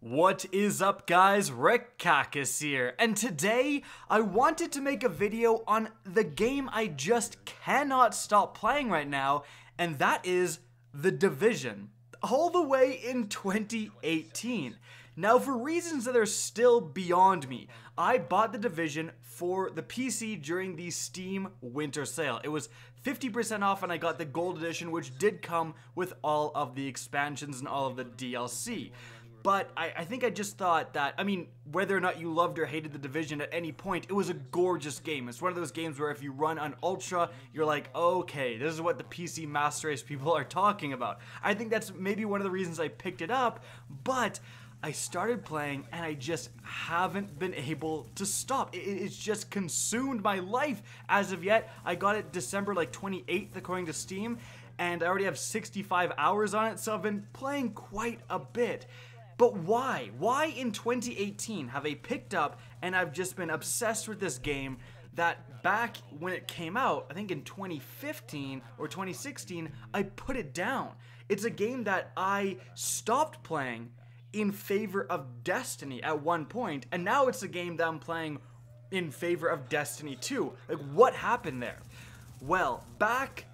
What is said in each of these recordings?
What is up, guys? Rick Cacus here, and today I wanted to make a video on the game I just cannot stop playing right now, and that is The Division, all the way in 2018. Now, for reasons that are still beyond me, I bought The Division for the PC during the Steam winter sale. It was 50% off and I got the gold edition, which did come with all of the expansions and all of the DLC. But I think I just thought that, whether or not you loved or hated The Division at any point, it was a gorgeous game. It's one of those games where if you run on Ultra, you're like, okay, this is what the PC Master Race people are talking about. I think that's maybe one of the reasons I picked it up, but I started playing and I just haven't been able to stop. It's just consumed my life as of yet. I got it December 28th according to Steam, and I already have 65 hours on it, so I've been playing quite a bit. But why? Why in 2018 have I picked up and I've just been obsessed with this game that back when it came out, I think in 2015 or 2016, I put it down. It's a game that I stopped playing in favor of Destiny at one point, and now it's a game that I'm playing in favor of Destiny 2. Like, what happened there? Well, back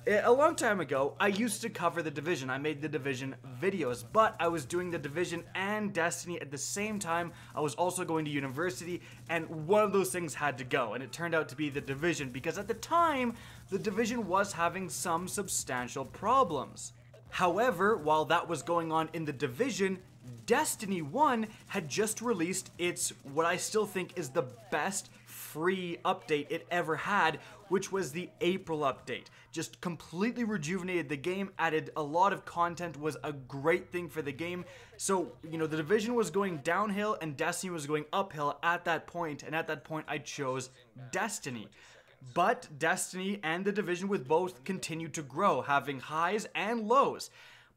a long time ago, I used to cover The Division. I made The Division videos, but I was doing The Division and Destiny at the same time. I was also going to university, and one of those things had to go, and it turned out to be The Division, because at the time, The Division was having some substantial problems. However, while that was going on in The Division, Destiny 1 had just released its, what I still think is the best free update it ever had, which was the April update. Just completely rejuvenated the game, added a lot of content, was a great thing for the game. So, The Division was going downhill and Destiny was going uphill at that point, and at that point I chose Destiny. But Destiny and The Division with both continued to grow, having highs and lows.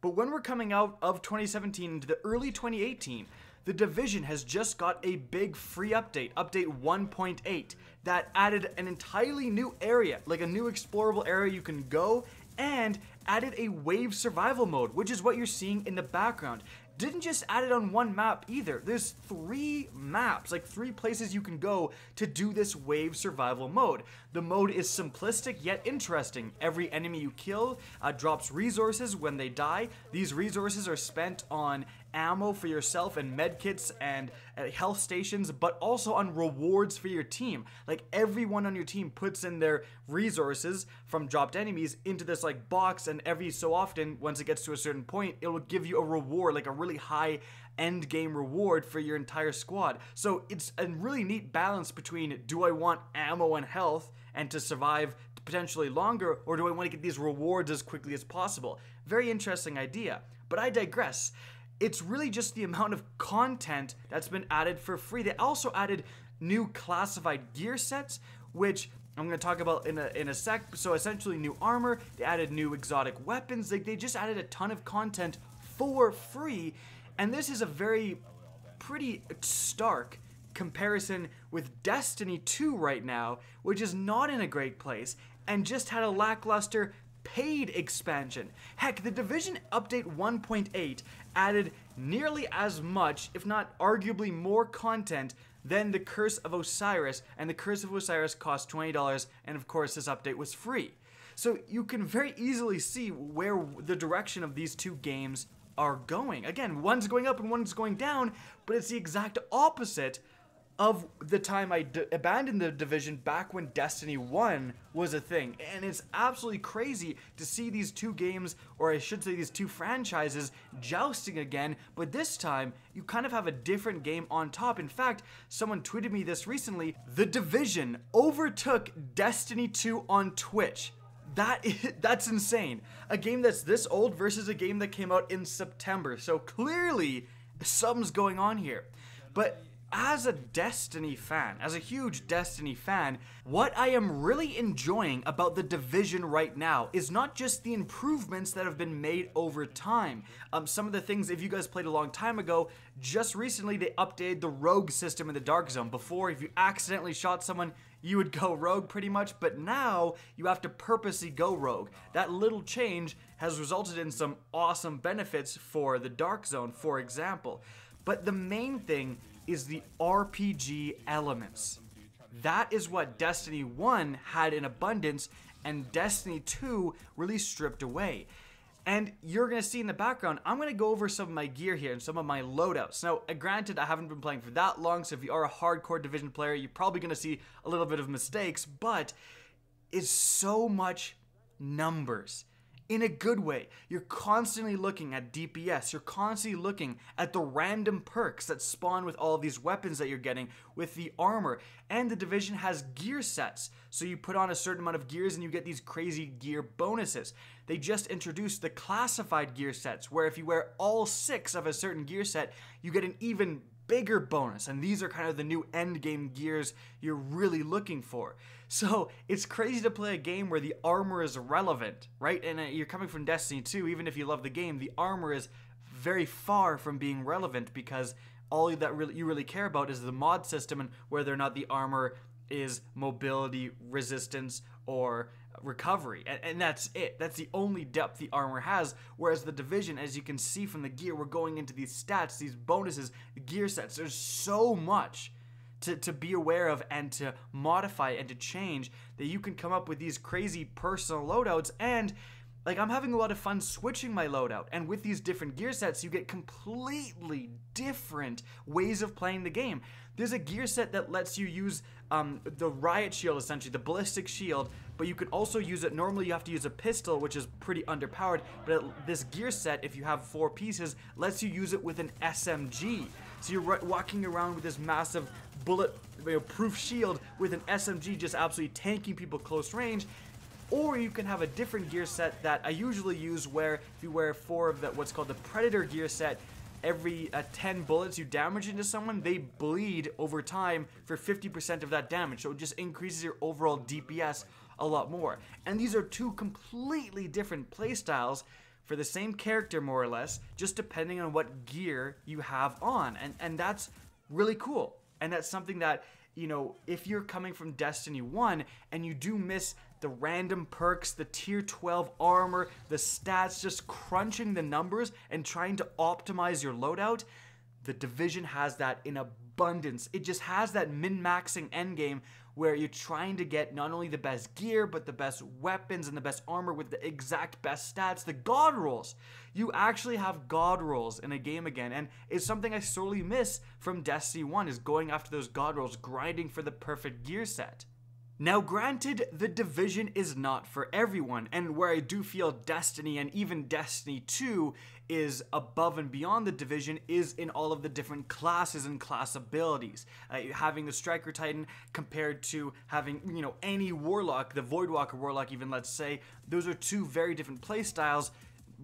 But when we're coming out of 2017 into the early 2018, The Division has just got a big free update, update 1.8, that added an entirely new area, like a new explorable area you can go, and added a wave survival mode, which is what you're seeing in the background. Didn't just add it on one map either. There's 3 maps, like 3 places you can go to do this wave survival mode. The mode is simplistic yet interesting. Every enemy you kill drops resources when they die. These resources are spent on ammo for yourself and medkits and health stations, but also on rewards for your team. Like, everyone on your team puts in their resources from dropped enemies into this box, and every so often, once it gets to a certain point, it will give you a reward, like a really high end game reward for your entire squad. So it's a really neat balance between, do I want ammo and health and to survive potentially longer, or do I want to get these rewards as quickly as possible? Very interesting idea, but I digress. It's really just the amount of content that's been added for free. They also added new classified gear sets, which I'm going to talk about in a sec. So essentially new armor, they added new exotic weapons. They just added a ton of content for free, and this is a pretty stark comparison with Destiny 2 right now, which is not in a great place and just had a lackluster paid expansion. Heck, The Division Update 1.8 added nearly as much, if not arguably more content than the Curse of Osiris, and the Curse of Osiris cost $20, and of course this update was free. So you can very easily see where the direction of these two games are going. Again, one's going up and one's going down, but it's the exact opposite of the time I abandoned The Division back when Destiny 1 was a thing. And it's absolutely crazy to see these two games, or I should say these two franchises, jousting again, but this time you kind of have a different game on top. In fact, someone tweeted me this recently: The Division overtook Destiny 2 on Twitch. That's insane. A game that's this old versus a game that came out in September. So clearly something's going on here. But as a Destiny fan, as a huge Destiny fan, what I am really enjoying about The Division right now is not just the improvements that have been made over time. Some of the things, if you guys played a long time ago, just recently they updated the rogue system in the Dark Zone. Before, if you accidentally shot someone, you would go rogue pretty much, but now you have to purposely go rogue. That little change has resulted in some awesome benefits for the Dark Zone, for example. But the main thing is the RPG elements. That is what Destiny 1 had in abundance, and Destiny 2 really stripped away. And you're going to see in the background, I'm going to go over some of my gear here and some of my loadouts. Now, granted, I haven't been playing for that long, so if you are a hardcore Division player, you're probably going to see a little bit of mistakes, but it's so much numbers. In a good way. You're constantly looking at DPS. You're constantly looking at the random perks that spawn with all of these weapons that you're getting, with the armor. And the Division has gear sets. So you put on a certain amount of gears and you get these crazy gear bonuses. They just introduced the classified gear sets, where if you wear all 6 of a certain gear set, you get an even bigger bonus, and these are kind of the new end game gears you're really looking for. So it's crazy to play a game where the armor is relevant, right? And you're coming from Destiny 2, even if you love the game, the armor is very far from being relevant, because all that you really care about is the mod system and whether or not the armor is mobility, resistance, or recovery, and that's it. That's the only depth the armor has, whereas the Division, as you can see from the gear, we're going into these stats, these bonuses, gear sets. There's so much to be aware of and to modify and to change, that you can come up with these crazy personal loadouts. And like, I'm having a lot of fun switching my loadout, and with these different gear sets, you get completely different ways of playing the game. There's a gear set that lets you use the riot shield, essentially, the ballistic shield, but you can also use it. Normally you have to use a pistol, which is pretty underpowered, but this gear set, if you have 4 pieces, lets you use it with an SMG. So you're walking around with this massive bullet-proof shield with an SMG, just absolutely tanking people close range. Or you can have a different gear set that I usually use, where if you wear 4 of what's called the Predator gear set, every 10 bullets you damage into someone, they bleed over time for 50% of that damage. So it just increases your overall DPS a lot more. And these are 2 completely different playstyles for the same character, more or less, just depending on what gear you have on. And that's really cool. And that's something that, you know, if you're coming from Destiny 1 and you do miss the random perks, the tier 12 armor, the stats, just crunching the numbers and trying to optimize your loadout, the Division has that in abundance. It just has that min-maxing endgame where you're trying to get not only the best gear, but the best weapons and the best armor with the exact best stats, the god rolls. You actually have god rolls in a game again, and it's something I sorely miss from Destiny 1, is going after those god rolls, grinding for the perfect gear set. Now granted, the Division is not for everyone, and where I do feel Destiny and even Destiny 2 is above and beyond the Division is in all of the different classes and class abilities. Having the Striker Titan compared to having, you know, any Warlock, the Voidwalker Warlock even, let's say, those are 2 very different playstyles,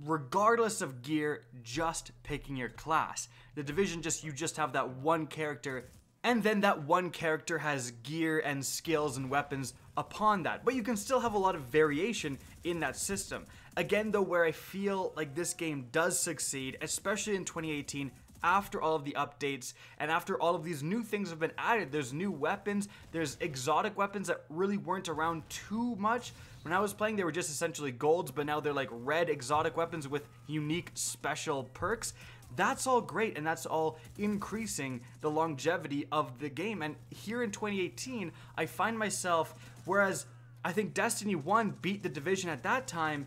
regardless of gear, just picking your class. The Division, you just have that one character, and then that one character has gear and skills and weapons upon that. But you can still have a lot of variation in that system. Again, though, where I feel like this game does succeed, especially in 2018, after all of the updates and after all of these new things have been added. There's new weapons, there's exotic weapons that really weren't around too much. When I was playing, they were just essentially golds, but now they're like red exotic weapons with unique special perks. That's all great, and that's all increasing the longevity of the game. And here in 2018, I find myself, whereas I think Destiny 1 beat the Division at that time,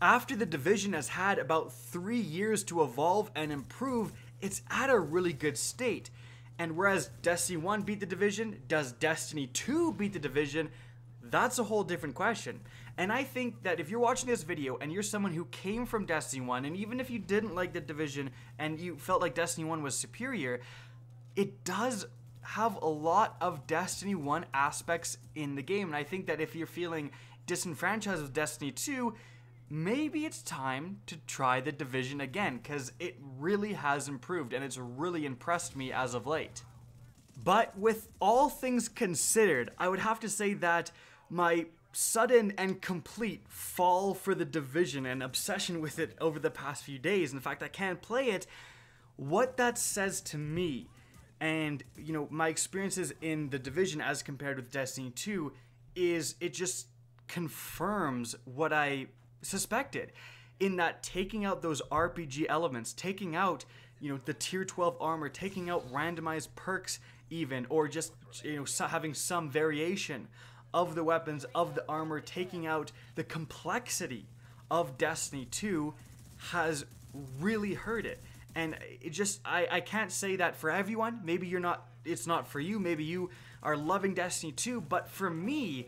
after the Division has had about 3 years to evolve and improve, it's at a really good state. And whereas Destiny 1 beat the Division, does Destiny 2 beat the Division? That's a whole different question. And I think that if you're watching this video and you're someone who came from Destiny 1, and even if you didn't like the Division and you felt like Destiny 1 was superior, it does have a lot of Destiny 1 aspects in the game. And I think that if you're feeling disenfranchised with Destiny 2, maybe it's time to try the Division again, because it really has improved and it's really impressed me as of late. But with all things considered, I would have to say that my sudden and complete fall for the Division and obsession with it over the past few days, and the fact I can't play it, what that says to me, and, you know, my experiences in the Division as compared with Destiny 2, is it just confirms what I suspected, in that taking out those RPG elements, taking out the tier 12 armor, taking out randomized perks even, or just, having some variation of the weapons, of the armor, taking out the complexity of Destiny 2 has really hurt it. And it just, I can't say that for everyone. Maybe it's not for you. Maybe you are loving Destiny 2, but for me,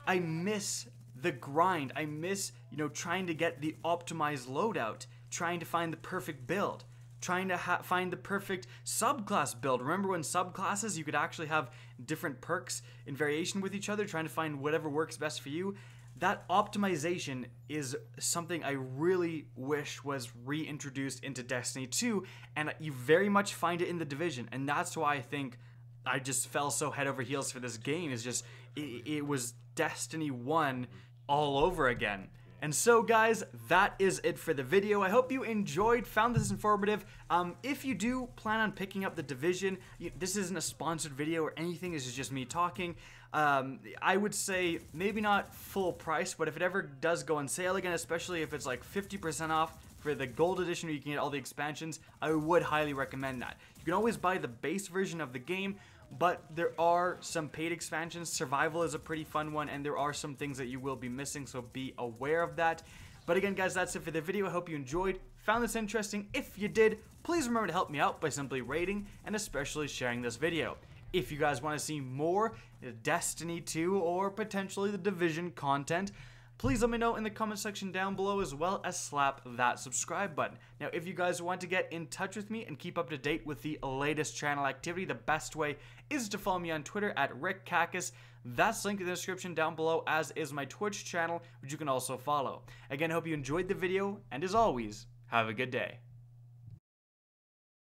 I miss the grind. I miss, trying to get the optimized loadout, trying to find the perfect build, trying to find the perfect subclass build. Remember when subclasses, you could actually have different perks in variation with each other, trying to find whatever works best for you? That optimization is something I really wish was reintroduced into Destiny 2, and you very much find it in The Division, and that's why I think I just fell so head over heels for this game. Is just, it was Destiny 1 all over again. And so guys, that is it for the video. I hope you enjoyed, found this informative. If you do plan on picking up The Division, this isn't a sponsored video or anything, this is just me talking. I would say maybe not full price, but if it ever does go on sale again, especially if it's like 50% off for the gold edition where you can get all the expansions, I would highly recommend that. You can always buy the base version of the game, but there are some paid expansions. Survival is a pretty fun one, and there are some things that you will be missing, so be aware of that. But again, guys, that's it for the video. I hope you enjoyed, found this interesting. If you did, please remember to help me out by simply rating and especially sharing this video. If you guys want to see more Destiny 2 or potentially The Division content, please let me know in the comment section down below, as well as slap that subscribe button. Now, if you guys want to get in touch with me and keep up to date with the latest channel activity, the best way is to follow me on Twitter at RickCacus. That's linked in the description down below, as is my Twitch channel, which you can also follow. Again, I hope you enjoyed the video, and as always, have a good day.